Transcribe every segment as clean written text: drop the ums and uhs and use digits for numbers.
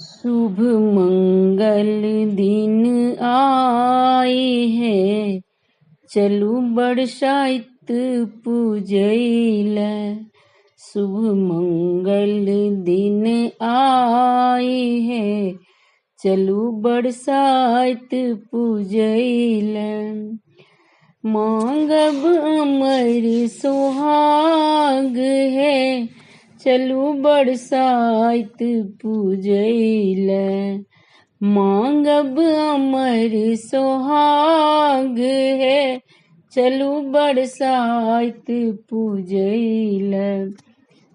शुभ मंगल दिन आए है, चलू बरसाइत पूजैला। शुभ मंगल दिन आए है, चलू बरसाइत पूजैला। मांगब अमर सुहाग है, चलू बरसाइत पूजैला। मांगब अमर सुहाग है, चलू बरसाइत पूजैला।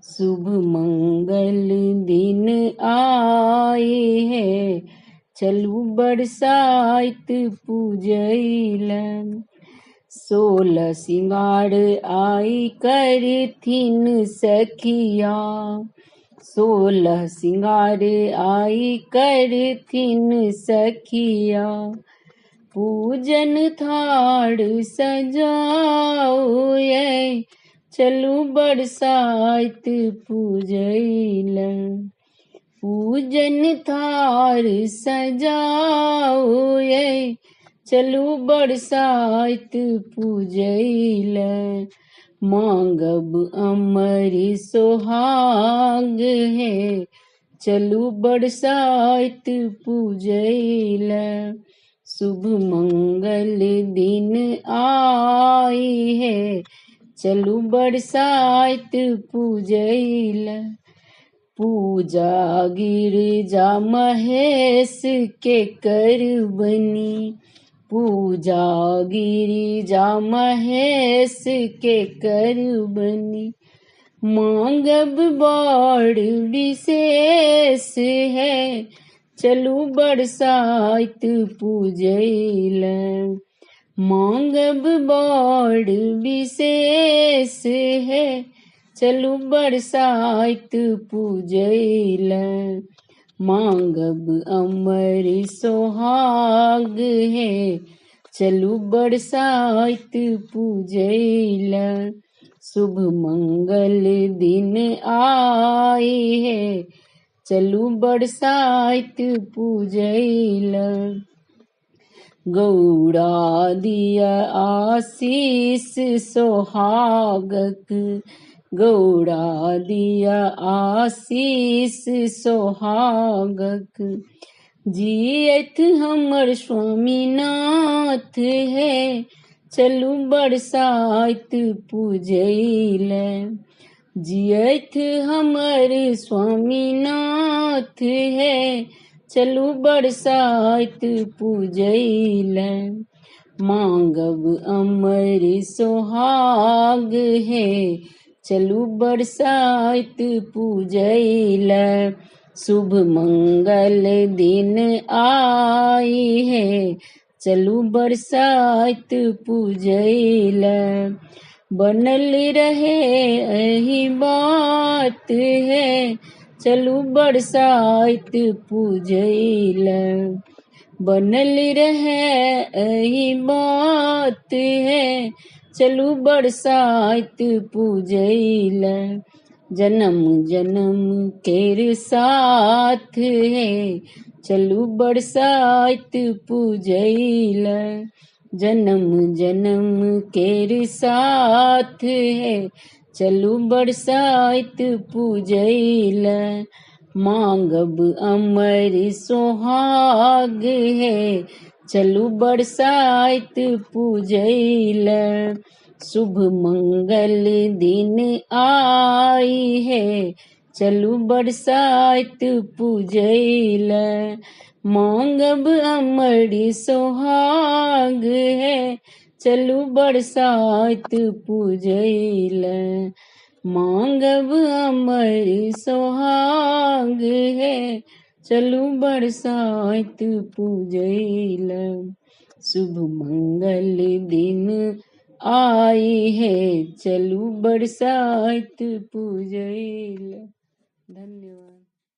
शुभ मंगल दिन आए है, चलू बरसाइत पूजैला। 16 सिंगार आई करथिन सखिया, 16 सिंगार आई करथिन सखिया। पूजन थाड़ सजाओ ये, चलू बरसाइत पूजैला। पूजन थाड़ सजाओ ये, चलू बरसाइत पूजैला। मांगब अमर सुहाग है, चलू बरसाइत पूजैला। शुभ मंगल दिन आए है, चलू बरसाइत पूजैला। पूजा गिरिजा महेश के करबनी, पूजा गिरिजा महेश के करबनी। मांगब बड़ विशेष है, चलू बरसाइत पूजैला। मांगब बड़ विशेष है, चलू बरसाइत पूजैला। मांगब अमर सुहाग है, चलू बरसाइत पूजैला। शुभ मंगल दिन आए है, चलू बरसाइत पूजैला। गौड़ा दिया आशीष सोहागक, गौड़ा दिया आशीष सोहागक। जियत हमर स्वामीनाथ है, चलू बरसाइत पूजैला। जियत हमर स्वामीनाथ है, चलू बरसाइत पूजैला। मांगब अमर सुहाग है, चलू बरसाइत पूजैला। शुभ मंगल दिन आए है, चलू बरसाइत पूजैला। बनल रहे यही बात है, चलू बरसाइत पूजैला। बनल रहे यही बात है, चलू बरसाइत पूजैला। जन्म जन्म केर साथ है, चलू बरसाइत पूजैला। जन्म जन्म केर साथ है, चलू बरसाइत पूजैला। मांगब अमर सुहाग है, चलू बरसाइत पूजैला। शुभ मंगल दिन आई है, चलू बरसाइत पूजैला। मांगब अमर सुहाग है, चलू बरसाइत पूजैला। मांगब अमर सुहाग है, चलू बरसाइत पूजैला। शुभ मंगल दिन आई है, चलू बरसाइत पूजैला। धन्यवाद।